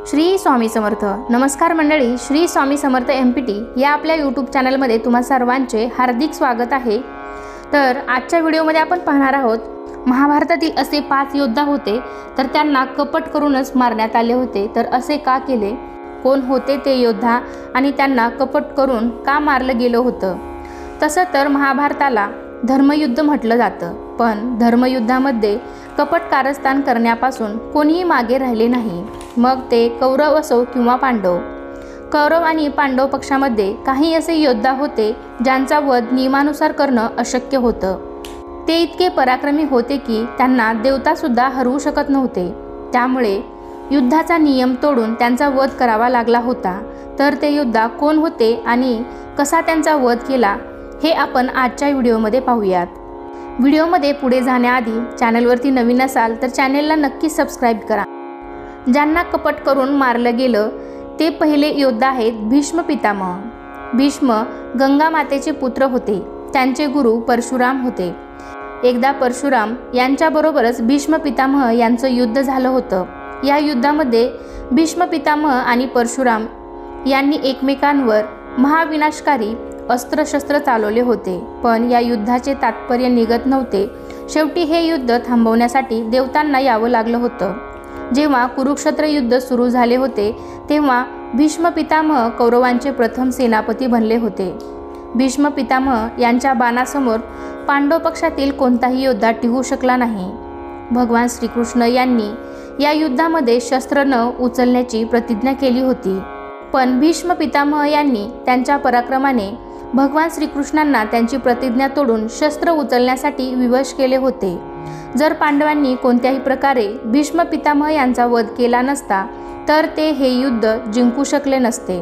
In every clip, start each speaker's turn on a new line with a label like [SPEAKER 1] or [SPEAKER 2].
[SPEAKER 1] श्री स्वामी समर्थ. नमस्कार मंडळी, श्री स्वामी समर्थ MPT या आपल्या यूट्यूब चॅनलमध्ये तुम्हा सर्वांचे हार्दिक स्वागत आहे. तर आजच्या व्हिडिओमध्ये आपण पाहणार आहोत महाभारतातील असे 5 योद्धा होते, तर त्यांना कपट करूनच मारण्यात आले होते. तर असे का केले, कोण होते ते योद्धा आणि त्यांना कपट करून का मारलं गेलं होतं? तसं तर महाभारताला धर्मयुद्ध म्हटलं जातं, पण धर्मयुद्धामध्ये कपट कारस्थान करण्यापासून कोणीही मागे राहिले नाही. मग ते कौरव असो किंवा पांडव. कौरव आणि पांडव पक्षामध्ये काही असे योद्धा होते ज्यांचा वध नियमानुसार करणं अशक्य होतं. ते इतके पराक्रमी होते की त्यांना देवतासुद्धा हरवू शकत नव्हते. त्यामुळे युद्धाचा नियम तोडून त्यांचा वध करावा लागला होता. तर ते योद्धा कोण होते आणि कसा त्यांचा वध केला हे आपण आजच्या व्हिडिओमध्ये पाहूयात. व्हिडिओमध्ये पुढे जाण्याआधी चॅनलवरती नवीन असाल तर चॅनलला नक्की सबस्क्राईब करा. ज्यांना कपट करून मारलं गेलं ते पहिले योद्धा आहेत भीष्म पितामह. भीष्म गंगा मातेचे पुत्र होते. त्यांचे गुरु परशुराम होते. एकदा परशुराम यांच्याबरोबरच भीष्म पितामह यांचं युद्ध झालं होतं. या युद्धामध्ये भीष्म पितामह आणि परशुराम यांनी एकमेकांवर महाविनाशकारी अस्त्रशस्त्र चालवले होते, पण या युद्धाचे तात्पर्य निघत नव्हते. शेवटी हे युद्ध थांबवण्यासाठी देवतांना यावं लागलं होतं. जेव्हा कुरुक्षेत्र युद्ध सुरू झाले होते तेव्हा भीष्म पितामह कौरवांचे प्रथम सेनापती बनले होते. भीष्म पितामह यांच्या बाणासमोर पांडव पक्षातील कोणताही योद्धा टिकू शकला नाही. भगवान श्रीकृष्ण यांनी या युद्धामध्ये शस्त्र न उचलण्याची प्रतिज्ञा केली होती, पण भीष्म पितामह यांनी त्यांच्या पराक्रमाने भगवान श्रीकृष्णांना त्यांची प्रतिज्ञा तोडून शस्त्र उचलण्यासाठी विवश केले होते. जर पांडवांनी कोणत्याही प्रकारे भीष्म पितामह यांचा वध केला नसता तर ते हे युद्ध जिंकू शकले नसते.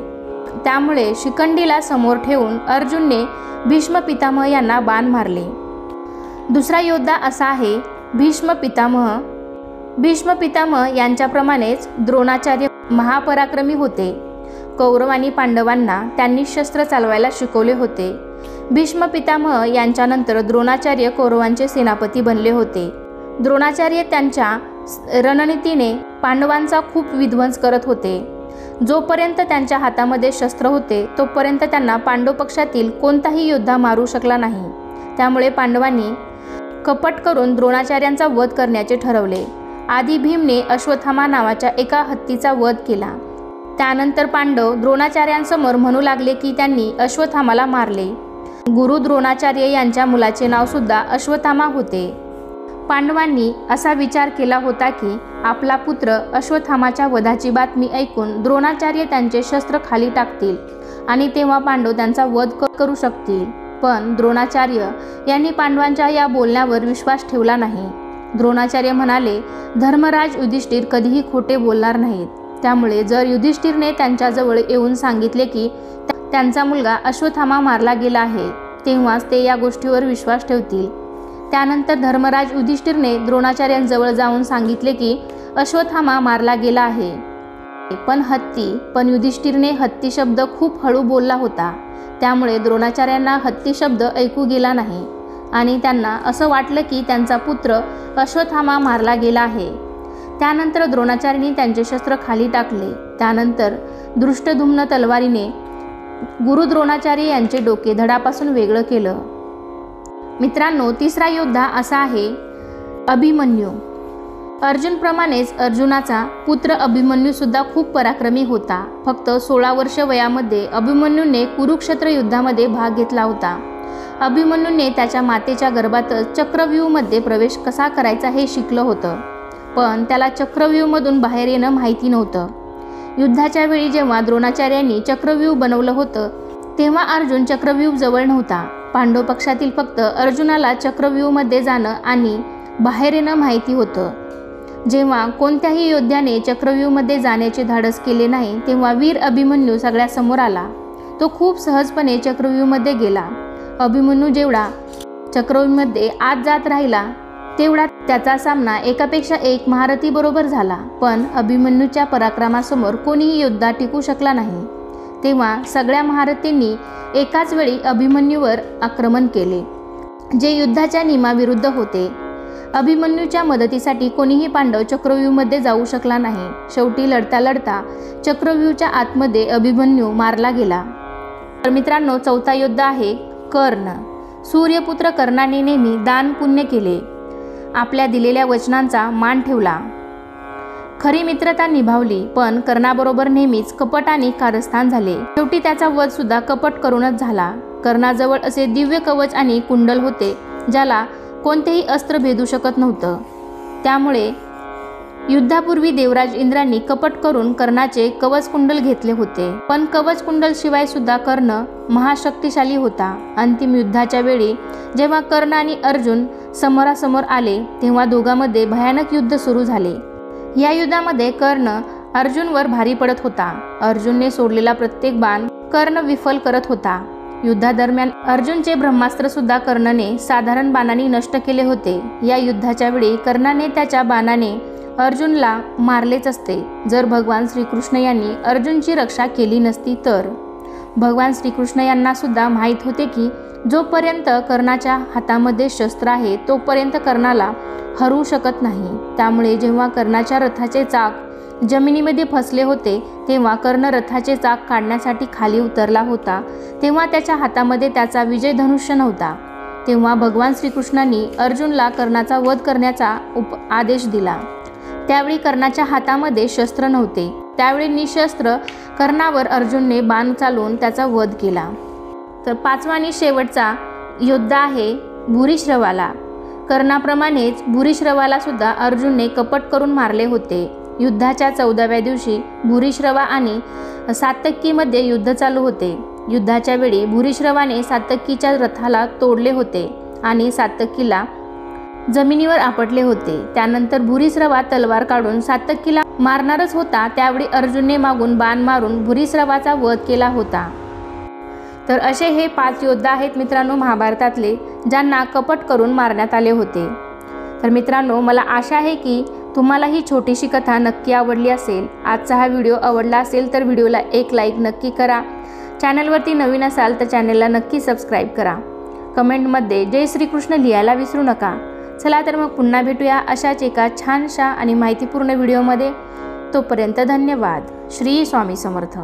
[SPEAKER 1] त्यामुळे शिखंडीला समोर ठेवून अर्जुनने भीष्म पितामह यांना बाण मारले. दुसरा योद्धा असा आहे भीष्म पितामह. भीष्म पितामह यांच्याप्रमाणेच द्रोणाचार्य महापराक्रमी होते. कौरव आणि पांडवांना त्यांनी शस्त्र चालवायला शिकवले होते. भीष्म पितामह यांच्यानंतर द्रोणाचार्य कौरवांचे सेनापती बनले होते. द्रोणाचार्य त्यांच्या रणनीतीने पांडवांचा खूप विध्वंस करत होते. जोपर्यंत त्यांच्या हातामध्ये शस्त्र होते तोपर्यंत त्यांना पांडव पक्षातील कोणताही योद्धा मारू शकला नाही. त्यामुळे पांडवांनी कपट करून द्रोणाचार्यांचा वध करण्याचे ठरवले. आधी भीमने अश्वत्थामा नावाच्या एका हत्तीचा वध केला. त्यानंतर पांडव द्रोणाचार्यांसमोर म्हणू लागले की त्यांनी अश्वत्थामाला मारले. गुरु द्रोणाचार्य यांच्या मुलाचे नावसुद्धा अश्वत्थामा होते. पांडवांनी असा विचार केला होता की आपला पुत्र अश्वत्थामाच्या वधाची बातमी ऐकून द्रोणाचार्य त्यांचे शस्त्र खाली टाकतील आणि तेव्हा पांडव त्यांचा वध करू शकतील. पण द्रोणाचार्य यांनी पांडवांच्या या बोलण्यावर विश्वास ठेवला नाही. द्रोणाचार्य म्हणाले, धर्मराज युधिष्ठिर कधीही खोटे बोलणार नाहीत. त्यामुळे जर युधिष्ठिरने त्यांच्याजवळ येऊन सांगितले की त्यांचा मुलगा अश्वत्थामा मारला गेला आहे, तेव्हाच ते या गोष्टीवर विश्वास ठेवतील. त्यानंतर धर्मराज युधिष्ठिरने द्रोणाचार्यांजवळ जाऊन सांगितले की अश्वत्थामा मारला गेला आहे. पण युधिष्ठिरने हत्ती शब्द खूप हळू बोलला होता. त्यामुळे द्रोणाचार्यांना हत्ती शब्द ऐकू गेला नाही आणि त्यांना असं वाटलं की त्यांचा पुत्र अश्वत्थामा मारला गेला आहे. त्यानंतर द्रोणाचार्यांनी त्यांचे शस्त्र खाली टाकले. त्यानंतर दृष्टद्युम्न तलवारीने गुरु द्रोणाचार्य यांचे डोके धडापासून वेगळं केलं. मित्रांनो, तिसरा योद्धा असा आहे अभिमन्यू. अर्जुनप्रमाणेच अर्जुनाचा पुत्र अभिमन्यू सुद्धा खूप पराक्रमी होता. फक्त 16 वर्ष वयामध्ये अभिमन्यूने कुरुक्षेत्र युद्धामध्ये भाग घेतला होता. अभिमन्यूने त्याच्या मातेच्या गर्भातच चक्रव्यूहमध्ये प्रवेश कसा करायचा हे शिकलं होतं, पण त्याला चक्रव्यूहमधून बाहेर येणं माहिती नव्हतं. युद्धाच्या वेळी जेव्हा द्रोणाचार्यांनी चक्रव्यूह बनवलं होतं तेव्हा अर्जुन चक्रव्यूह जवळ नव्हता. पांडव पक्षातील फक्त अर्जुनाला चक्रव्यूहमध्ये जाणं आणि बाहेर येणं माहिती होतं. जेव्हा कोणत्याही योद्ध्याने चक्रव्यूहमध्ये जाण्याचे धाडस केले नाही तेव्हा वीर अभिमन्यू सगळ्या समोर आला. तो खूप सहजपणे चक्रव्यूहमध्ये गेला. अभिमन्यू जेवढा चक्रव्यूहमध्ये आत जात राहिला तेवढा त्याचा सामना एकापेक्षा एक महारथी बरोबर झाला. पण अभिमन्यूच्या पराक्रमासमोर कोणीही योद्धा टिकू शकला नाही. तेव्हा सगळ्या महारथींनी एकाच वेळी अभिमन्यूवर आक्रमण केले, जे युद्धाच्या नियमाविरुद्ध होते. अभिमन्यूच्या मदतीसाठी कोणीही पांडव चक्रव्यूहमध्ये जाऊ शकला नाही। शेवटी लढता लढता चक्रव्यूहच्या आतमध्ये अभिमन्यू मारला गेला। तर मित्रांनो, चौथा योद्धा आहे कर्ण। सूर्यपुत्र कर्णाने नेहमी दान पुण्य केले, आपल्या दिलेल्या वचनांचा मान ठेवला, खरी मित्रता निभावली, पण कर्णाबरोबर नेहमीच कपट आणि कारस्थान झाले। शेवटी त्याचा वध सुद्धा कपट करूनच झाला। कर्णाजवळ असे दिव्य कवच आणि कुंडल होते ज्याला कोणतेही अस्त्र भेदू शकत नव्हतं। त्यामुळे युद्धापूर्वी देवराज इंद्रांनी कपट करून कर्णाचे कवच कुंडल घेतले होते। पण कवच कुंडल शिवाय सुद्धा कर्ण महाशक्तिशाली होता। अंतिम युद्धाच्या वेळी जेव्हा कर्ण आणि अर्जुन समोरासमोर आले तेव्हा दोघांमध्ये भयानक युद्ध सुरू झाले। या युद्धामध्ये कर्ण अर्जुनवर भारी पडत होता। अर्जुनने सोडलेला प्रत्येक बाण कर्ण विफल करत होता। युद्धादरम्यान अर्जुनचे ब्रह्मास्त्र सुद्धा कर्णने साधारण बाणाने नष्ट केले होते। या युद्धाच्या वेळी कर्णाने त्याच्या बाणाने अर्जुनला मारलेच असते जर भगवान श्रीकृष्ण यांनी अर्जुनची रक्षा केली नसती तर। भगवान श्रीकृष्ण यांना सुद्धा माहीत होते की जोपर्यंत कर्णाच्या हातामध्ये शस्त्र आहे तोपर्यंत कर्णाला हरवू शकत नाही। त्यामुळे जेव्हा कर्णाच्या रथाचे चाक जमिनीमध्ये फसले होते तेव्हा कर्ण रथाचे चाक काढण्यासाठी खाली उतरला होता, तेव्हा त्याच्या हातामध्ये त्याचा विजय धनुष्य नव्हता। तेव्हा भगवान श्रीकृष्णांनी अर्जुनला कर्णाचा वध करण्याचा आदेश दिला। त्यावेळी कर्णाच्या हातामध्ये शस्त्र नव्हते। त्यावेळी निशस्त्र कर्णावर अर्जुनने बाण चालवून त्याचा वध केला। तर पाचवा आणि शेवटचा योद्धा आहे भूरिश्रवाला। कर्णाप्रमाणेच भूरिश्रवाला सुद्धा अर्जुनने कपट करून मारले होते। युद्धाच्या 14व्या दिवशी भूरिश्रवा आणि सात्यकीमध्ये युद्ध चालू होते। युद्धाच्या वेळी भूरिश्रवाने सात्यकीच्या रथाला तोडले होते आणि सात्यकीला जमिनीवर आपटले होते। त्यानंतर भूरिश्रवा तलवार काढून सात्यकीला मारणारच होता, त्यावेळी अर्जुनने मागून बाण मारून भूरिश्रवाचा वध केला होता। तर असे हे 5 योद्धा आहेत मित्रांनो महाभारतातले, ज्यांना कपट करून मारण्यात आले होते। तर मित्रांनो, मला आशा आहे की तुम्हाला ही छोटीशी कथा नक्की आवडली असेल। आजचा हा व्हिडिओ आवडला असेल तर व्हिडिओला एक लाईक नक्की करा। चॅनलवरती नवीन असाल तर चॅनलला नक्की सबस्क्राईब करा। कमेंटमध्ये जय श्रीकृष्ण लिहायला विसरू नका। चला तर मग पुन्हा भेटूया अशाच एका छानशा आणि माहितीपूर्ण व्हिडिओमध्ये। तोपर्यंत धन्यवाद। श्री स्वामी समर्थ।